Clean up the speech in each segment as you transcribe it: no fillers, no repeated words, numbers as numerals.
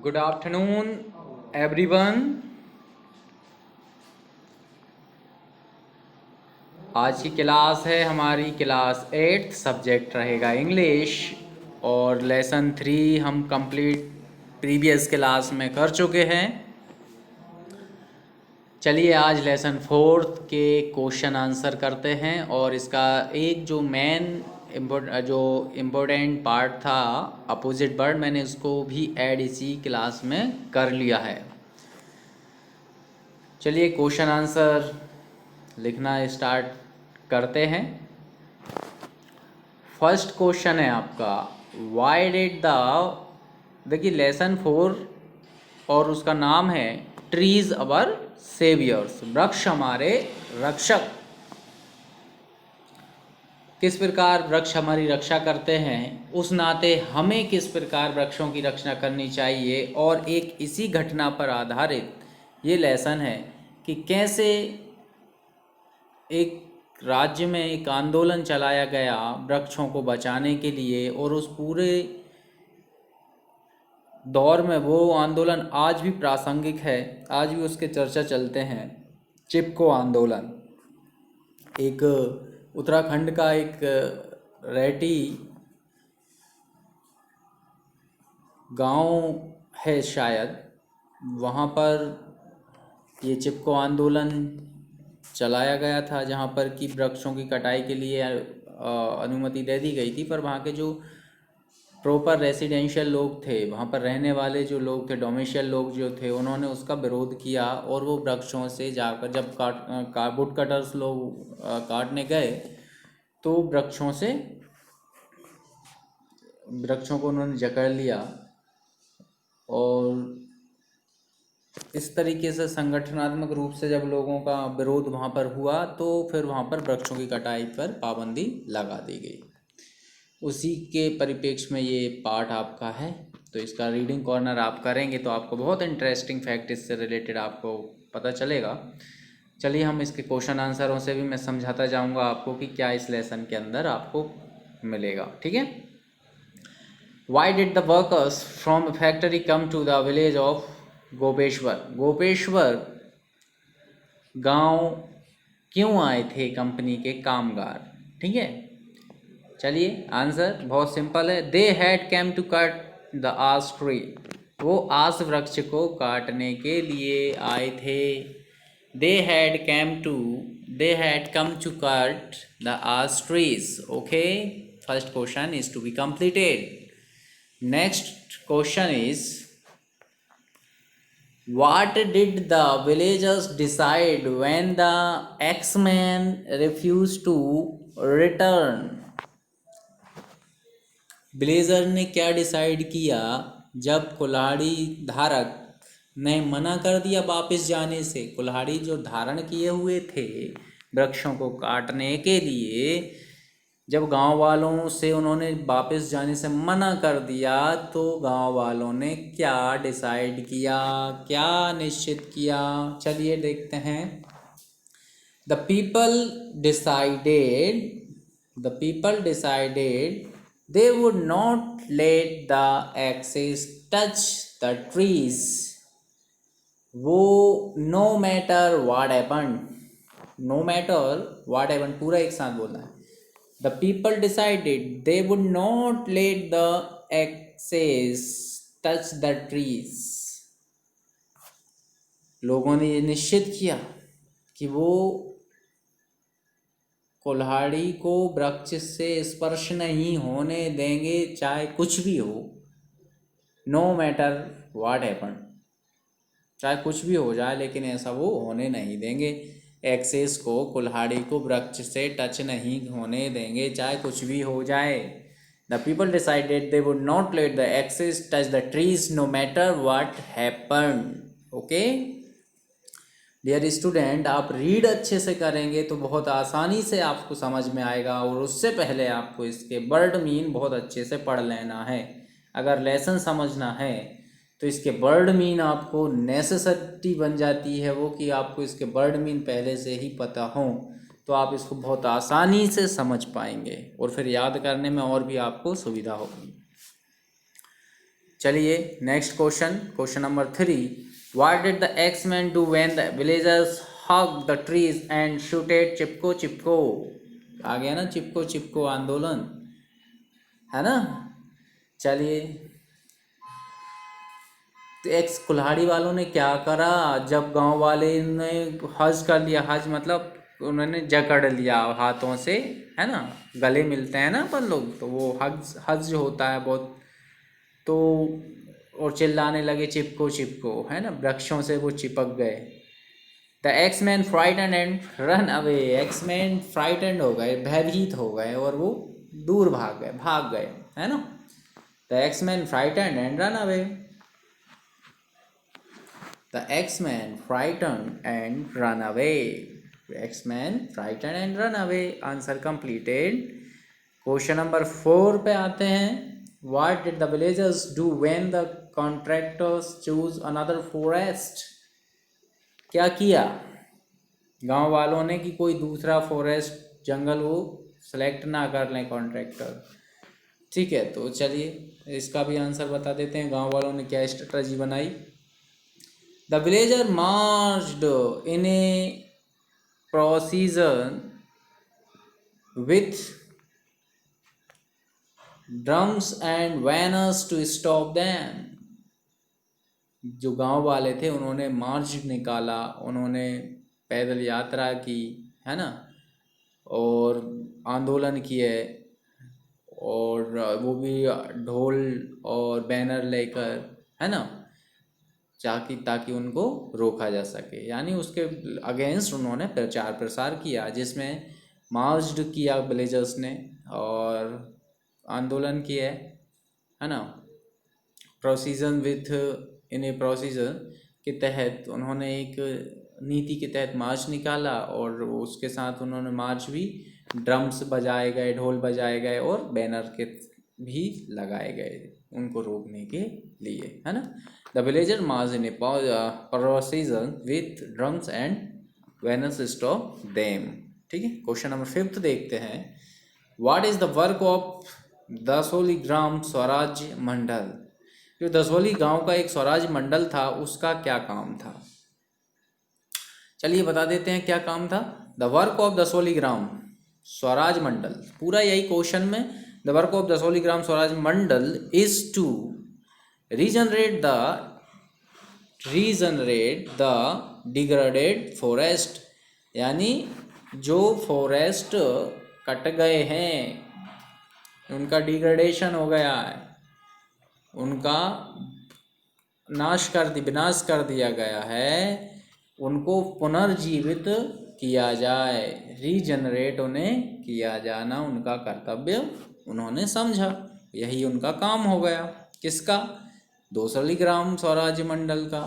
Good afternoon everyone. आज की class है हमारी क्लास 8, सब्जेक्ट रहेगा इंग्लिश और लेसन 3 हम कंप्लीट प्रीवियस क्लास में कर चुके हैं। चलिए आज लेसन 4 के क्वेश्चन आंसर करते हैं और इसका एक जो इम्पोर्टेंट पार्ट था अपोजिट वर्ड, मैंने उसको भी ऐड इसी क्लास में कर लिया है। चलिए क्वेश्चन आंसर लिखना स्टार्ट करते हैं। फर्स्ट क्वेश्चन है आपका, वाई डिड द, देखिए लेसन 4 और उसका नाम है ट्रीज अवर सेवियर्स, वृक्ष हमारे रक्षक। किस प्रकार वृक्ष हमारी रक्षा करते हैं, उस नाते हमें किस प्रकार वृक्षों की रक्षा करनी चाहिए, और एक इसी घटना पर आधारित ये लेसन है कि कैसे एक राज्य में एक आंदोलन चलाया गया वृक्षों को बचाने के लिए, और उस पूरे दौर में वो आंदोलन आज भी प्रासंगिक है, आज भी उसके चर्चा चलते हैं। चिपको आंदोलन एक उत्तराखंड का एक रैटी गांव है शायद, वहाँ पर ये चिपको आंदोलन चलाया गया था, जहाँ पर कि वृक्षों की कटाई के लिए अनुमति दे दी गई थी, पर वहाँ के जो प्रॉपर रेसिडेंशियल लोग थे, वहाँ पर रहने वाले जो लोग थे, डोमेशियल लोग जो थे, उन्होंने उसका विरोध किया और वो वृक्षों से जाकर जब वुड कटर्स लोग काटने गए तो वृक्षों को उन्होंने जकड़ लिया, और इस तरीके से संगठनात्मक रूप से जब लोगों का विरोध वहाँ पर हुआ तो फिर वहाँ पर वृक्षों की कटाई पर पाबंदी लगा दी गई। उसी के परिप्रेक्ष्य में ये पार्ट आपका है, तो इसका रीडिंग कॉर्नर आप करेंगे तो आपको बहुत इंटरेस्टिंग फैक्ट इससे रिलेटेड आपको पता चलेगा। चलिए हम इसके क्वेश्चन आंसरों से भी मैं समझाता जाऊंगा आपको कि क्या इस लेसन के अंदर आपको मिलेगा, ठीक है। Why did the workers from a factory come to the village of Gopeshwar? Gopeshwar गांव क्यों आए थे कंपनी के कामगार, ठीक है। चलिए आंसर बहुत सिंपल है, they had came to cut the ash tree, वो आस वृक्ष को काटने के लिए आए थे। They had come to cut the ash trees. Okay, first question is to be completed. Next question is, what did the villagers decide when the X-Men refused to return? Villager ने क्या decide किया जब कुल्हाड़ी धारक ने मना कर दिया वापस जाने से? कुल्हाड़ी जो धारण किए हुए थे वृक्षों को काटने के लिए, जब गांव वालों से उन्होंने वापस जाने से मना कर दिया तो गांव वालों ने क्या डिसाइड किया, क्या निश्चित किया? चलिए देखते हैं। The people decided they would not let the axes touch the trees, वो no matter what happened पूरा एक साथ बोलना है। The people decided they would not let the axes touch the trees, लोगों ने ये निश्चित किया कि वो कुल्हाड़ी को वृक्ष से स्पर्श नहीं होने देंगे, चाहे कुछ भी हो। नो मैटर व्हाट हैपन, चाहे कुछ भी हो जाए, लेकिन ऐसा वो होने नहीं देंगे। एक्सेस को, कुल्हाड़ी को वृक्ष से टच नहीं होने देंगे, चाहे कुछ भी हो जाए। The people decided they would not let the axes touch the trees no matter what happen. Okay dear student, आप रीड अच्छे से करेंगे तो बहुत आसानी से आपको समझ में आएगा, और उससे पहले आपको इसके वर्ड मीन बहुत अच्छे से पढ़ लेना है। अगर लेसन समझना है तो इसके वर्ड मीन आपको नेसेसिटी बन जाती है वो, कि आपको इसके वर्ड मीन पहले से ही पता हो, तो आप इसको बहुत आसानी से समझ पाएंगे और फिर याद करने में और भी आपको सुविधा होगी। चलिए next question, question number 3। What did the axeman do when the villagers hug the trees and shouted Chipko Chipko? आ गया ना चिपको चिपको आंदोलन, है ना। चलिए, तो एक्स कुल्हाड़ी वालों ने क्या करा, जब गांव वाले ने हज कर लिया, हज मतलब उन्होंने जकड़ लिया हाथों से, है ना, गले मिलते हैं ना अपन लोग, तो वो हज हज होता है बहुत, तो और चिल्लाने लगे चिपको चिपको, है ना, वृक्षों से वो चिपक गए। The axeman frighten and run away, axeman frightened हो गए, भयभीत हो गए और वो दूर भाग गए, है ना। The axeman frighten and run away, the axeman frighten and run away, axeman frighten and run away. Answer completed. Question number 4 पे आते हैं। What did the villagers do when the contractors choose another forest? क्या किया गांव वालों ने कि कोई दूसरा फॉरेस्ट जंगल वो सेलेक्ट ना कर लें कॉन्ट्रैक्टर। ठीक है, तो चलिए इसका भी आंसर बता देते हैं, गांव वालों ने क्या स्ट्रेटजी बनाई। The villager marched in a procession with drums and banners to stop them. जो गांव वाले थे उन्होंने मार्च निकाला, उन्होंने पैदल यात्रा की, है ना, और आंदोलन किए, और वो भी ढोल और बैनर लेकर, है ना, ताकि उनको रोका जा सके, यानी उसके अगेंस्ट उन्होंने प्रचार प्रसार किया, जिसमें मार्च्ड किया विलेजर्स ने और आंदोलन किया, है ना। Precision with in A procedure के तहत उन्होंने एक नीति के तहत मार्च निकाला, और उसके साथ उन्होंने मार्च भी ड्रम्स बजाए गए, ढोल बजाए गए और बैनर के भी लगाए गए उनको रोकने के लिए, है ना। The villager march in a procession with drums and banners stop them. ठीक है, क्वेश्चन नंबर 5 देखते हैं। What is the work of Dasoli Gram Swarajya Mandal? जो दसोली गांव का एक स्वराज मंडल था उसका क्या काम था? चलिए बता देते हैं क्या काम था। The work of Dasoli Gram Swaraj Mandal, पूरा यही क्वेश्चन में, the work of Dasoli Gram Swaraj Mandal is to regenerate the degraded forest, यानी जो फॉरेस्ट कट गए हैं, उनका डिग्रेडेशन हो गया है, उनका विनाश कर दिया गया है, उनको पुनर्जीवित किया जाए, रीजनरेट उन्हें किया जाना उनका कर्तव्य उन्होंने समझा, यही उनका काम हो गया। किसका? दसोली ग्राम स्वराज मंडल का,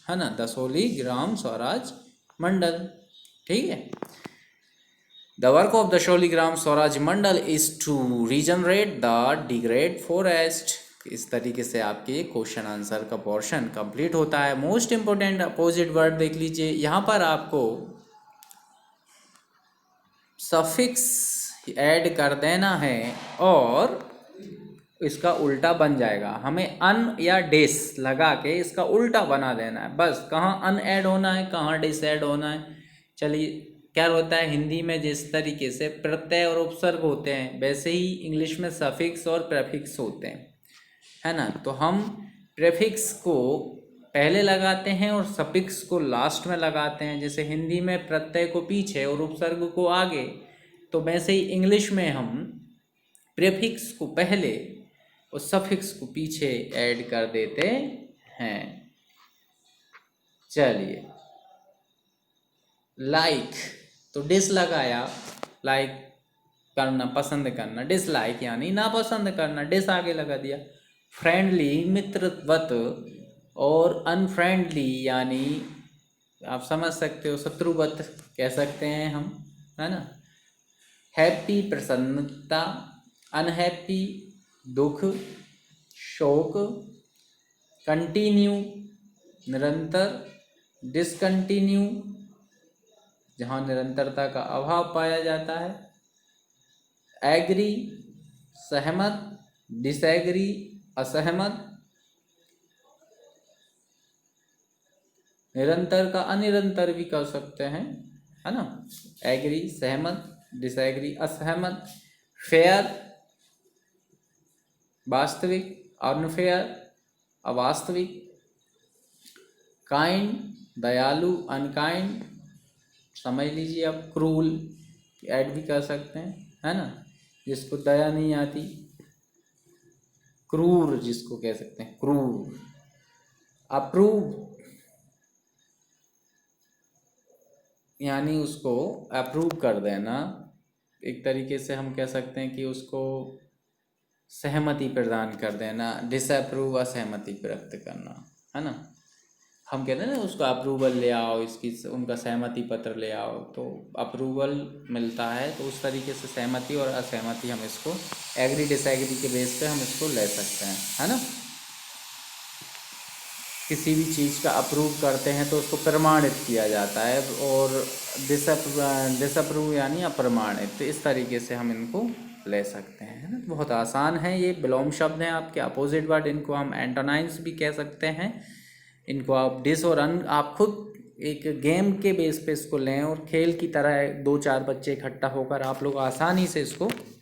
है ना, दसोली ग्राम स्वराज मंडल। ठीक है, the work of Dasoli Gram Swaraj Mandal is to regenerate the degrade forest. इस तरीके से आपके क्वेश्चन आंसर का पोर्शन कंप्लीट होता है। मोस्ट इंपोर्टेंट अपोजिट वर्ड देख लीजिए, यहाँ पर आपको सफिक्स ऐड कर देना है और इसका उल्टा बन जाएगा, हमें अन या डेस लगा के इसका उल्टा बना देना है, बस। कहाँ अन ऐड होना है, कहाँ डेस ऐड होना है। चलिए, क्या होता है हिंदी में जिस तरीके से प्रत्यय और उपसर्ग होते हैं, वैसे ही इंग्लिश में सफिक्स और प्रेफिक्स होते हैं, है ना। तो हम प्रेफिक्स को पहले लगाते हैं और सफिक्स को लास्ट में लगाते हैं। जैसे हिंदी में प्रत्यय को पीछे और उपसर्ग को आगे, तो वैसे ही इंग्लिश में हम प्रेफिक्स को पहले और सफिक्स को पीछे ऐड कर देते हैं। चलिए, लाइक तो डिस लगाया, लाइक करना, पसंद करना, डिसलाइक यानी नापसंद करना, डिस आगे लगा दिया। फ्रेंडली मित्रवत और अनफ्रेंडली यानी आप समझ सकते हो शत्रुवत कह सकते हैं हम, है ना। हैप्पी प्रसन्नता, अनहैप्पी दुख, शोक, कंटिन्यू निरंतर, डिसकंटिन्यू जहाँ निरंतरता का अभाव पाया जाता है, एग्री सहमत, डिसएग्री असहमत, निरंतर का अनिरंतर भी कर सकते हैं, है ना। एग्री सहमत, डिसएग्री असहमत, फेयर वास्तविक, अनफेयर अवास्तविक, काइंड दयालु, अनकाइंड, समझ लीजिए अब क्रूल ऐड भी कर सकते हैं, है ना, जिसको दया नहीं आती, क्रूर जिसको कह सकते हैं क्रूर, अप्रूव यानी उसको अप्रूव कर देना, एक तरीके से हम कह सकते हैं कि उसको सहमति प्रदान कर देना, डिसअप्रूव असहमति व्यक्त करना, है ना। हम कहते हैं ना उसको अप्रूवल ले आओ, इसकी उनका सहमति पत्र ले आओ, तो अप्रूवल मिलता है, तो उस तरीके से सहमति और असहमति हम इसको एग्री डिसएग्री के बेस पे हम इसको ले सकते हैं, है ना। किसी भी चीज़ का अप्रूव करते हैं तो उसको प्रमाणित किया जाता है, और डिसअप्रूव यानी अप्रमाणित, तो इस तरीके से हम इनको ले सकते हैं, है ना। बहुत आसान है, ये विलोम शब्द हैं आपके अपोजिट वर्ड, इनको हम एंटोनाइम्स भी कह सकते हैं। इनको आप डिस और अन, आप खुद एक गेम के बेस पे इसको लें और खेल की तरह 2-4 बच्चे इकट्ठा होकर आप लोग आसानी से इसको